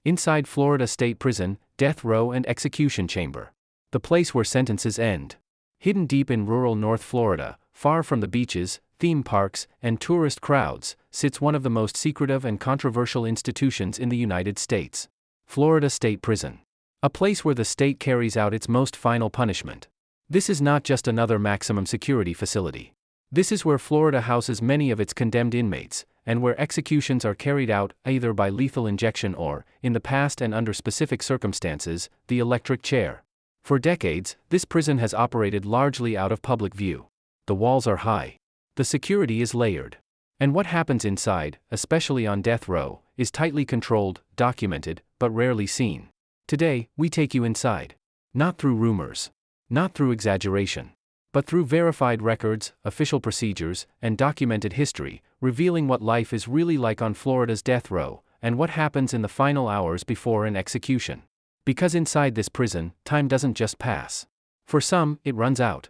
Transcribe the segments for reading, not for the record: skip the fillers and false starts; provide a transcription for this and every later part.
Inside Florida State Prison, death row and execution chamber. The place where sentences end. Hidden deep in rural North Florida, far from the beaches, theme parks, and tourist crowds, sits one of the most secretive and controversial institutions in the United States. Florida State Prison. A place where the state carries out its most final punishment. This is not just another maximum security facility. This is where Florida houses many of its condemned inmates, and where executions are carried out either by lethal injection or, in the past and under specific circumstances, the electric chair. For decades, this prison has operated largely out of public view. The walls are high. The security is layered. And what happens inside, especially on death row, is tightly controlled, documented, but rarely seen. Today, we take you inside. Not through rumors. Not through exaggeration. But through verified records, official procedures, and documented history, revealing what life is really like on Florida's death row, and what happens in the final hours before an execution. Because inside this prison, time doesn't just pass. For some, it runs out.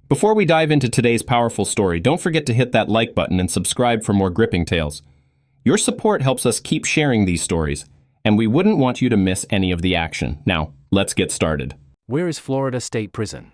Before we dive into today's powerful story, don't forget to hit that like button and subscribe for more gripping tales. Your support helps us keep sharing these stories, and we wouldn't want you to miss any of the action. Now, let's get started. Where is Florida State Prison?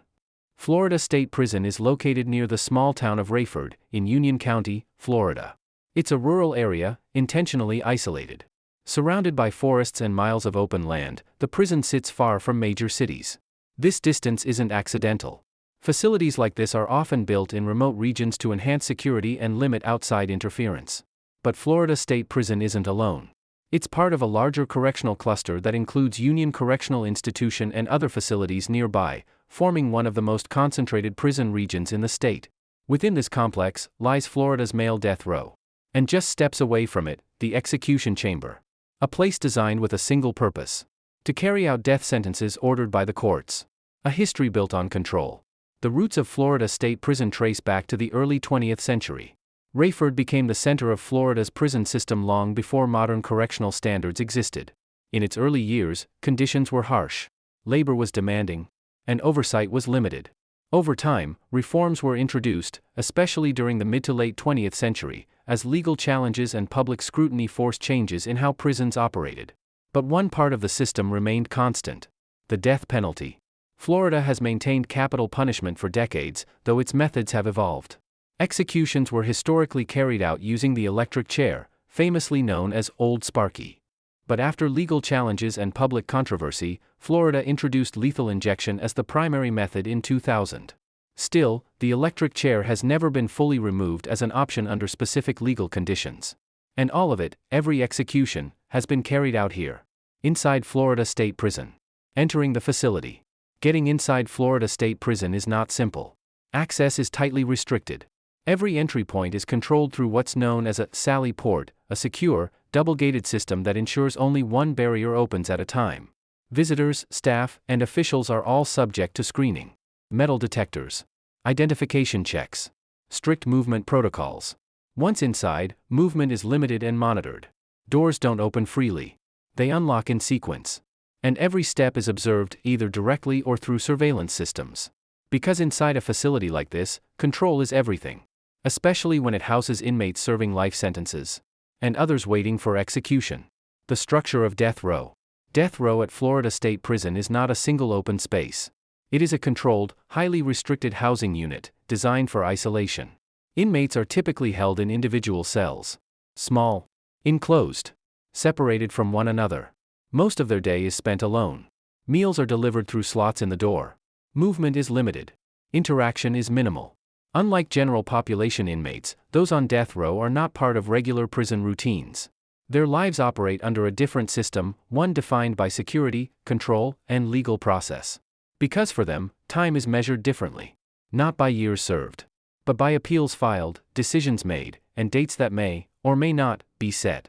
Florida State Prison is located near the small town of Rayford, in Union County, Florida. It's a rural area, intentionally isolated. Surrounded by forests and miles of open land, the prison sits far from major cities. This distance isn't accidental. Facilities like this are often built in remote regions to enhance security and limit outside interference. But Florida State Prison isn't alone. It's part of a larger correctional cluster that includes Union Correctional Institution and other facilities nearby, forming one of the most concentrated prison regions in the state. Within this complex lies Florida's male death row. And just steps away from it, the execution chamber. A place designed with a single purpose: to carry out death sentences ordered by the courts. A history built on control. The roots of Florida State Prison trace back to the early 20th century. Rayford became the center of Florida's prison system long before modern correctional standards existed. In its early years, conditions were harsh. Labor was demanding. And oversight was limited. Over time, reforms were introduced, especially during the mid to late 20th century, as legal challenges and public scrutiny forced changes in how prisons operated. But one part of the system remained constant: the death penalty. Florida has maintained capital punishment for decades, though its methods have evolved. Executions were historically carried out using the electric chair, famously known as Old Sparky. But after legal challenges and public controversy, Florida introduced lethal injection as the primary method in 2000. Still, the electric chair has never been fully removed as an option under specific legal conditions. And all of it, every execution, has been carried out here. Inside Florida State Prison. Entering the facility. Getting inside Florida State Prison is not simple. Access is tightly restricted. Every entry point is controlled through what's known as a sally port, a secure, double-gated system that ensures only one barrier opens at a time. Visitors, staff, and officials are all subject to screening. Metal detectors. Identification checks. Strict movement protocols. Once inside, movement is limited and monitored. Doors don't open freely. They unlock in sequence. And every step is observed either directly or through surveillance systems. Because inside a facility like this, control is everything. Especially when it houses inmates serving life sentences. And others waiting for execution. The structure of death row. Death row at Florida State Prison is not a single open space. It is a controlled, highly restricted housing unit, designed for isolation. Inmates are typically held in individual cells. Small. Enclosed. Separated from one another. Most of their day is spent alone. Meals are delivered through slots in the door. Movement is limited. Interaction is minimal. Unlike general population inmates, those on death row are not part of regular prison routines. Their lives operate under a different system, one defined by security, control, and legal process. Because for them, time is measured differently. Not by years served. But by appeals filed, decisions made, and dates that may, or may not, be set.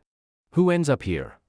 Who ends up here?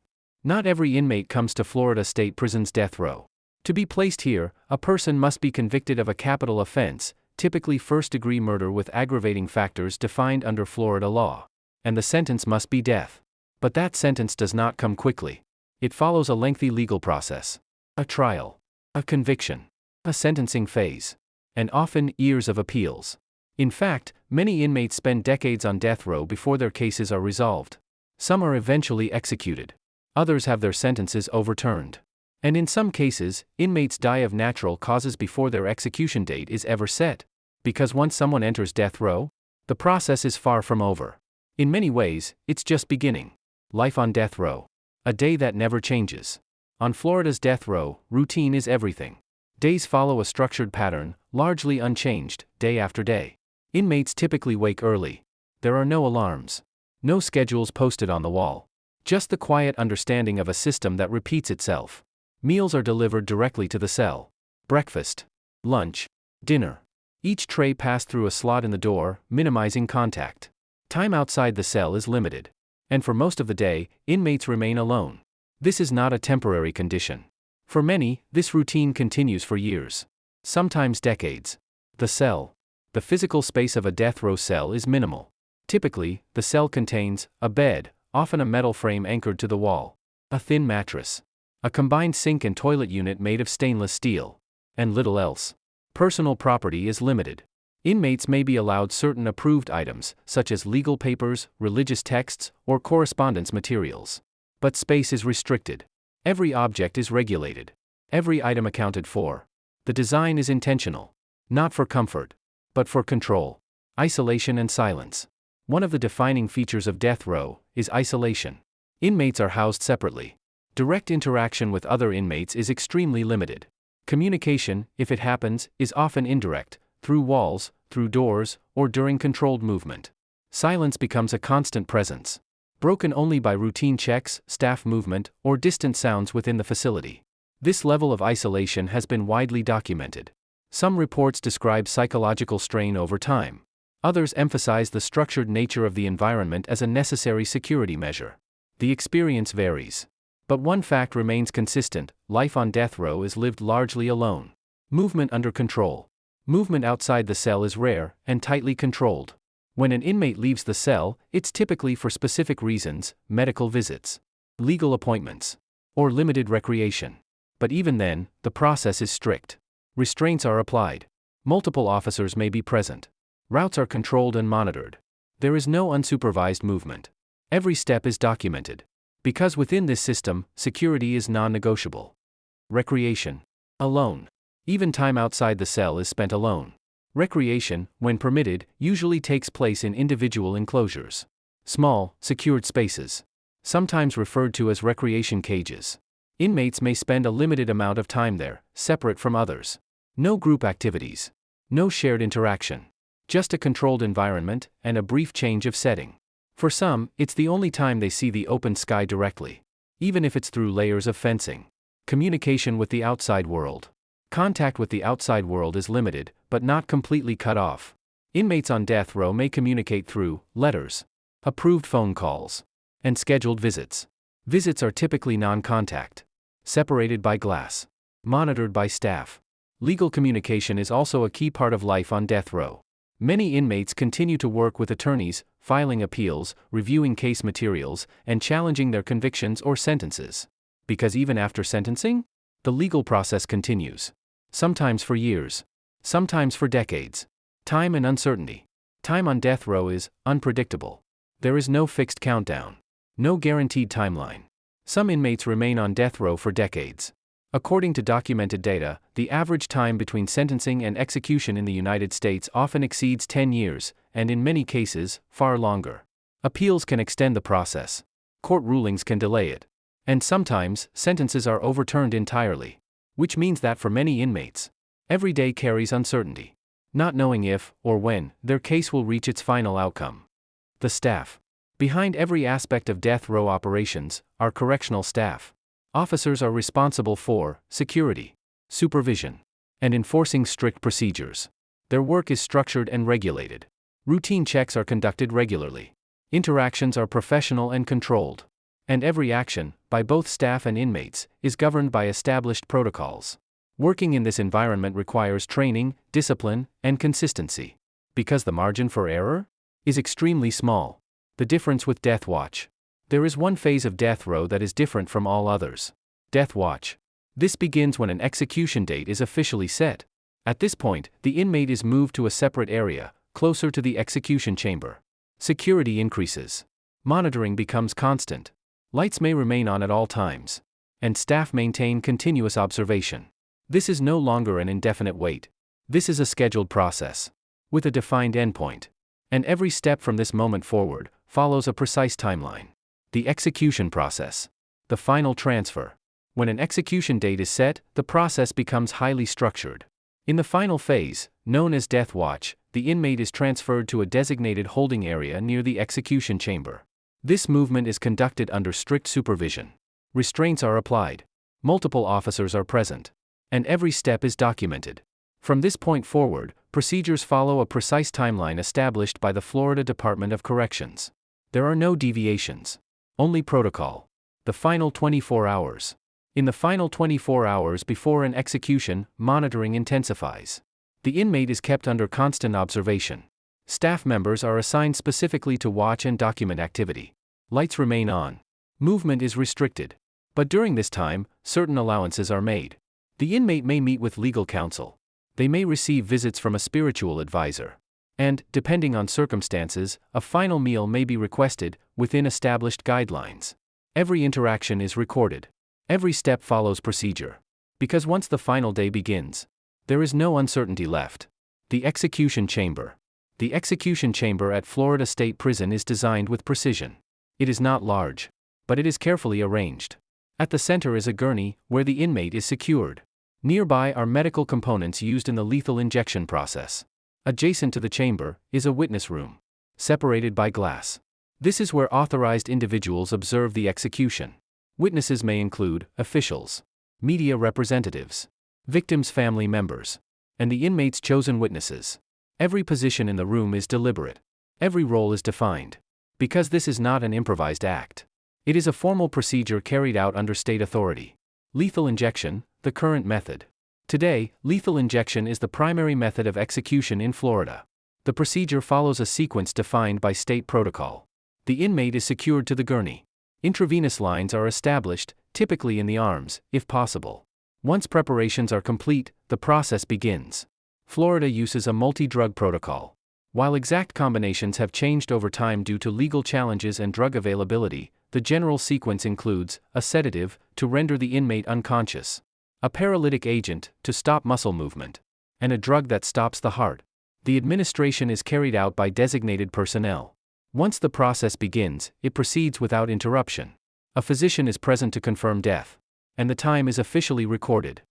Not every inmate comes to Florida State Prison's death row. To be placed here, a person must be convicted of a capital offense, typically first-degree murder with aggravating factors defined under Florida law. And the sentence must be death. But that sentence does not come quickly. It follows a lengthy legal process. A trial. A conviction. A sentencing phase. And often, years of appeals. In fact, many inmates spend decades on death row before their cases are resolved. Some are eventually executed. Others have their sentences overturned. And in some cases, inmates die of natural causes before their execution date is ever set. Because once someone enters death row, the process is far from over. In many ways, it's just beginning. Life on death row. A day that never changes. On Florida's death row, routine is everything. Days follow a structured pattern, largely unchanged, day after day. Inmates typically wake early. There are no alarms. No schedules posted on the wall. Just the quiet understanding of a system that repeats itself. Meals are delivered directly to the cell. Breakfast, lunch, dinner. Each tray passed through a slot in the door, minimizing contact. Time outside the cell is limited. And for most of the day, inmates remain alone. This is not a temporary condition. For many, this routine continues for years. Sometimes decades. The cell. The physical space of a death row cell is minimal. Typically, the cell contains a bed, often a metal frame anchored to the wall, a thin mattress, a combined sink and toilet unit made of stainless steel, and little else. Personal property is limited. Inmates may be allowed certain approved items, such as legal papers, religious texts, or correspondence materials. But space is restricted. Every object is regulated. Every item accounted for. The design is intentional. Not for comfort, but for control. Isolation and silence. One of the defining features of death row is isolation. Inmates are housed separately. Direct interaction with other inmates is extremely limited. Communication, if it happens, is often indirect, through walls, through doors, or during controlled movement. Silence becomes a constant presence, broken only by routine checks, staff movement, or distant sounds within the facility. This level of isolation has been widely documented. Some reports describe psychological strain over time. Others emphasize the structured nature of the environment as a necessary security measure. The experience varies. But one fact remains consistent: life on death row is lived largely alone. Movement under control. Movement outside the cell is rare and tightly controlled. When an inmate leaves the cell, it's typically for specific reasons: medical visits, legal appointments, or limited recreation. But even then, the process is strict. Restraints are applied. Multiple officers may be present. Routes are controlled and monitored. There is no unsupervised movement. Every step is documented. Because within this system, security is non-negotiable. Recreation. Alone. Even time outside the cell is spent alone. Recreation, when permitted, usually takes place in individual enclosures. Small, secured spaces. Sometimes referred to as recreation cages. Inmates may spend a limited amount of time there, separate from others. No group activities. No shared interaction. Just a controlled environment, and a brief change of setting. For some, it's the only time they see the open sky directly. Even if it's through layers of fencing. Communication with the outside world. Contact with the outside world is limited, but not completely cut off. Inmates on death row may communicate through letters, approved phone calls, and scheduled visits. Visits are typically non-contact. Separated by glass. Monitored by staff. Legal communication is also a key part of life on death row. Many inmates continue to work with attorneys, filing appeals, reviewing case materials, and challenging their convictions or sentences. Because even after sentencing, the legal process continues. Sometimes for years. Sometimes for decades. Time and uncertainty. Time on death row is unpredictable. There is no fixed countdown. No guaranteed timeline. Some inmates remain on death row for decades. According to documented data, the average time between sentencing and execution in the United States often exceeds 10 years, and in many cases, far longer. Appeals can extend the process. Court rulings can delay it. And sometimes, sentences are overturned entirely. Which means that for many inmates, every day carries uncertainty. Not knowing if, or when, their case will reach its final outcome. The staff. Behind every aspect of death row operations, are correctional staff. Officers are responsible for security, supervision, and enforcing strict procedures. Their work is structured and regulated. Routine checks are conducted regularly. Interactions are professional and controlled. And every action, by both staff and inmates, is governed by established protocols. Working in this environment requires training, discipline, and consistency. Because the margin for error is extremely small. The difference with Death Watch. There is one phase of death row that is different from all others. Death Watch. This begins when an execution date is officially set. At this point, the inmate is moved to a separate area, closer to the execution chamber. Security increases. Monitoring becomes constant. Lights may remain on at all times, and staff maintain continuous observation. This is no longer an indefinite wait. This is a scheduled process, with a defined endpoint. And every step from this moment forward follows a precise timeline. The execution process. The final transfer. When an execution date is set, the process becomes highly structured. In the final phase, known as death watch, the inmate is transferred to a designated holding area near the execution chamber. This movement is conducted under strict supervision. Restraints are applied. Multiple officers are present. And every step is documented. From this point forward, procedures follow a precise timeline established by the Florida Department of Corrections. There are no deviations. Only protocol. The final 24 hours. In the final 24 hours before an execution, monitoring intensifies. The inmate is kept under constant observation. Staff members are assigned specifically to watch and document activity. Lights remain on. Movement is restricted. But during this time, certain allowances are made. The inmate may meet with legal counsel. They may receive visits from a spiritual advisor. And, depending on circumstances, a final meal may be requested, within established guidelines. Every interaction is recorded. Every step follows procedure. Because once the final day begins, there is no uncertainty left. The execution chamber. The execution chamber at Florida State Prison is designed with precision. It is not large, but it is carefully arranged. At the center is a gurney, where the inmate is secured. Nearby are medical components used in the lethal injection process. Adjacent to the chamber is a witness room, separated by glass. This is where authorized individuals observe the execution. Witnesses may include officials, media representatives, victims' family members, and the inmate's chosen witnesses. Every position in the room is deliberate. Every role is defined. Because this is not an improvised act. It is a formal procedure carried out under state authority. Lethal injection, the current method. Today, lethal injection is the primary method of execution in Florida. The procedure follows a sequence defined by state protocol. The inmate is secured to the gurney. Intravenous lines are established, typically in the arms, if possible. Once preparations are complete, the process begins. Florida uses a multi-drug protocol. While exact combinations have changed over time due to legal challenges and drug availability, the general sequence includes a sedative, to render the inmate unconscious, a paralytic agent, to stop muscle movement, and a drug that stops the heart. The administration is carried out by designated personnel. Once the process begins, it proceeds without interruption. A physician is present to confirm death, and the time is officially recorded.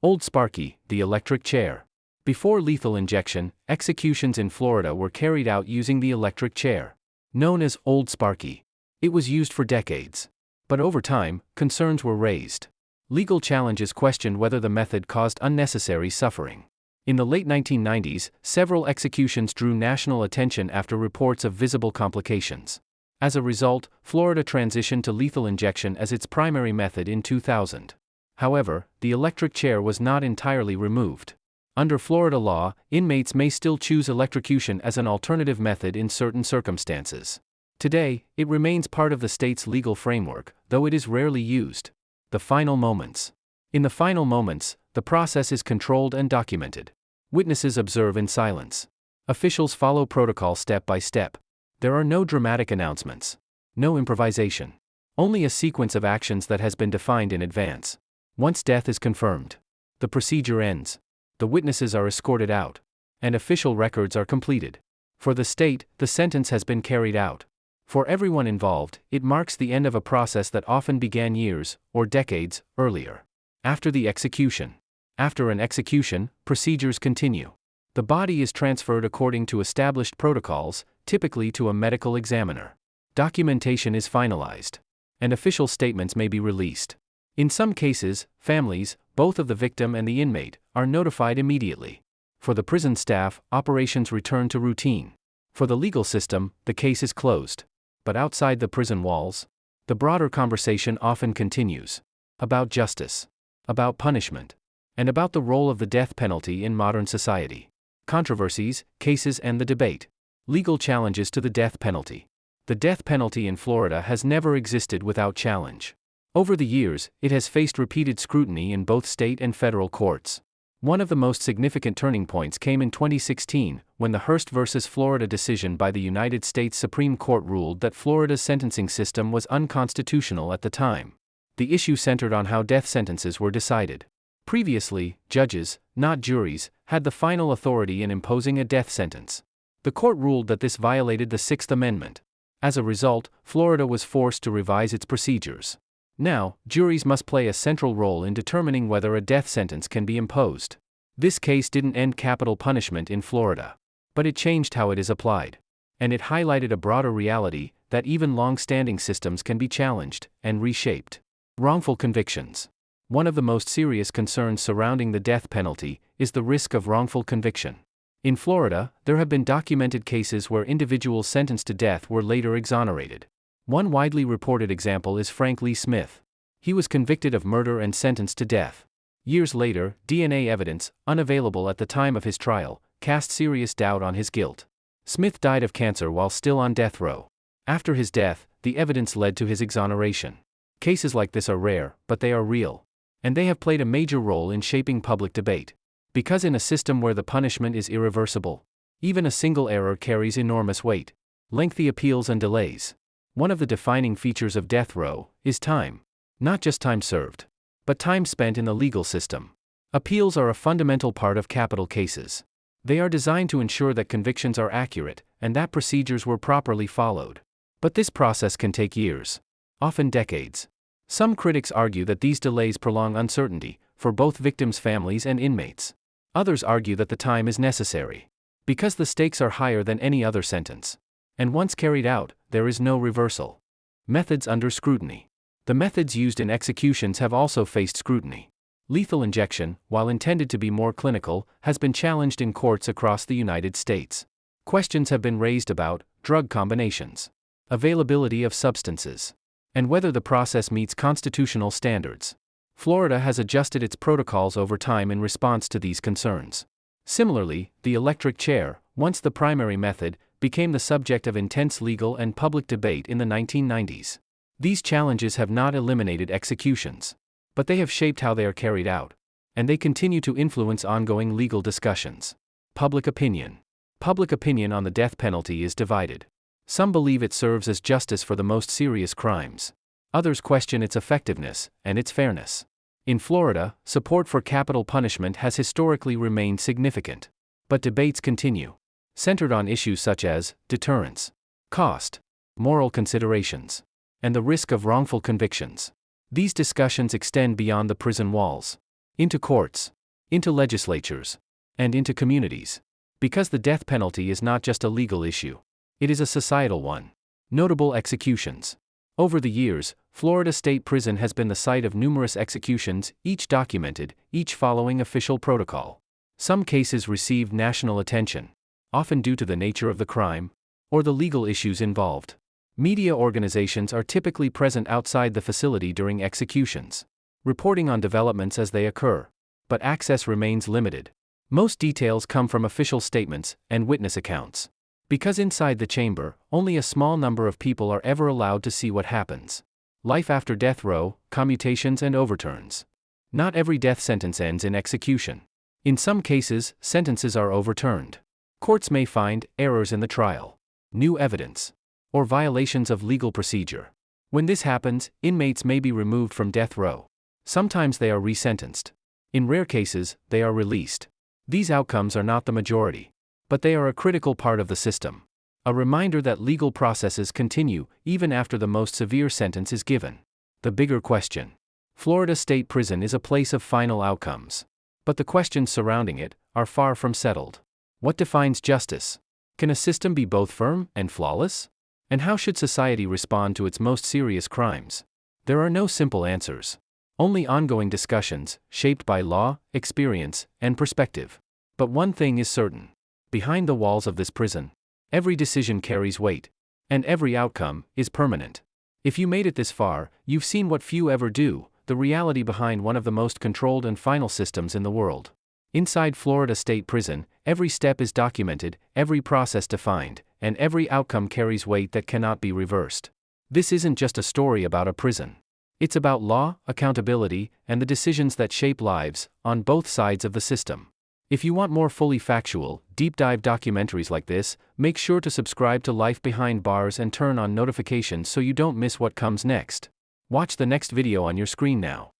Old Sparky, the electric chair. Before lethal injection, executions in Florida were carried out using the electric chair, known as Old Sparky. It was used for decades. But over time, concerns were raised. Legal challenges questioned whether the method caused unnecessary suffering. In the late 1990s, several executions drew national attention after reports of visible complications. As a result, Florida transitioned to lethal injection as its primary method in 2000. However, the electric chair was not entirely removed. Under Florida law, inmates may still choose electrocution as an alternative method in certain circumstances. Today, it remains part of the state's legal framework, though it is rarely used. The final moments. In the final moments, the process is controlled and documented. Witnesses observe in silence. Officials follow protocol step by step. There are no dramatic announcements. No improvisation. Only a sequence of actions that has been defined in advance. Once death is confirmed, the procedure ends. The witnesses are escorted out, and official records are completed. For the state, the sentence has been carried out. For everyone involved, it marks the end of a process that often began years, or decades, earlier. After the execution. After an execution, procedures continue. The body is transferred according to established protocols, typically to a medical examiner. Documentation is finalized, and official statements may be released. In some cases, families, both of the victim and the inmate, are notified immediately. For the prison staff, operations return to routine. For the legal system, the case is closed. But outside the prison walls, the broader conversation often continues. About justice. About punishment. And about the role of the death penalty in modern society. Controversies, cases and the debate. Legal challenges to the death penalty. The death penalty in Florida has never existed without challenge. Over the years, it has faced repeated scrutiny in both state and federal courts. One of the most significant turning points came in 2016, when the Hearst v. Florida decision by the United States Supreme Court ruled that Florida's sentencing system was unconstitutional at the time. The issue centered on how death sentences were decided. Previously, judges, not juries, had the final authority in imposing a death sentence. The court ruled that this violated the Sixth Amendment. As a result, Florida was forced to revise its procedures. Now, juries must play a central role in determining whether a death sentence can be imposed. This case didn't end capital punishment in Florida, but it changed how it is applied. And it highlighted a broader reality, that even long-standing systems can be challenged and reshaped. Wrongful convictions. One of the most serious concerns surrounding the death penalty is the risk of wrongful conviction. In Florida, there have been documented cases where individuals sentenced to death were later exonerated. One widely reported example is Frank Lee Smith. He was convicted of murder and sentenced to death. Years later, DNA evidence, unavailable at the time of his trial, cast serious doubt on his guilt. Smith died of cancer while still on death row. After his death, the evidence led to his exoneration. Cases like this are rare, but they are real. And they have played a major role in shaping public debate. Because in a system where the punishment is irreversible, even a single error carries enormous weight. Lengthy appeals and delays. One of the defining features of death row is time. Not just time served, but time spent in the legal system. Appeals are a fundamental part of capital cases. They are designed to ensure that convictions are accurate and that procedures were properly followed. But this process can take years, often decades. Some critics argue that these delays prolong uncertainty for both victims' families and inmates. Others argue that the time is necessary because the stakes are higher than any other sentence. And once carried out, there is no reversal. Methods under scrutiny. The methods used in executions have also faced scrutiny. Lethal injection, while intended to be more clinical, has been challenged in courts across the United States. Questions have been raised about drug combinations, availability of substances, and whether the process meets constitutional standards. Florida has adjusted its protocols over time in response to these concerns. Similarly, the electric chair, once the primary method, became the subject of intense legal and public debate in the 1990s. These challenges have not eliminated executions, but they have shaped how they are carried out, and they continue to influence ongoing legal discussions. Public opinion. Public opinion on the death penalty is divided. Some believe it serves as justice for the most serious crimes. Others question its effectiveness and its fairness. In Florida, support for capital punishment has historically remained significant. But debates continue, centered on issues such as deterrence, cost, moral considerations, and the risk of wrongful convictions. These discussions extend beyond the prison walls, into courts, into legislatures, and into communities. Because the death penalty is not just a legal issue, it is a societal one. Notable executions. Over the years, Florida State Prison has been the site of numerous executions, each documented, each following official protocol. Some cases received national attention, often due to the nature of the crime or the legal issues involved. Media organizations are typically present outside the facility during executions, reporting on developments as they occur, but access remains limited. Most details come from official statements and witness accounts. Because inside the chamber, only a small number of people are ever allowed to see what happens. Life after death row, commutations and overturns. Not every death sentence ends in execution. In some cases, sentences are overturned. Courts may find errors in the trial, new evidence, or violations of legal procedure. When this happens, inmates may be removed from death row. Sometimes they are resentenced. In rare cases, they are released. These outcomes are not the majority, but they are a critical part of the system. A reminder that legal processes continue even after the most severe sentence is given. The bigger question. Florida State Prison is a place of final outcomes. But the questions surrounding it are far from settled. What defines justice? Can a system be both firm and flawless? And how should society respond to its most serious crimes? There are no simple answers. Only ongoing discussions, shaped by law, experience, and perspective. But one thing is certain. Behind the walls of this prison, every decision carries weight, and every outcome is permanent. If you made it this far, you've seen what few ever do, the reality behind one of the most controlled and final systems in the world. Inside Florida State Prison, every step is documented, every process defined, and every outcome carries weight that cannot be reversed. This isn't just a story about a prison. It's about law, accountability, and the decisions that shape lives, on both sides of the system. If you want more fully factual, deep dive documentaries like this, make sure to subscribe to Life Behind Bars and turn on notifications so you don't miss what comes next. Watch the next video on your screen now.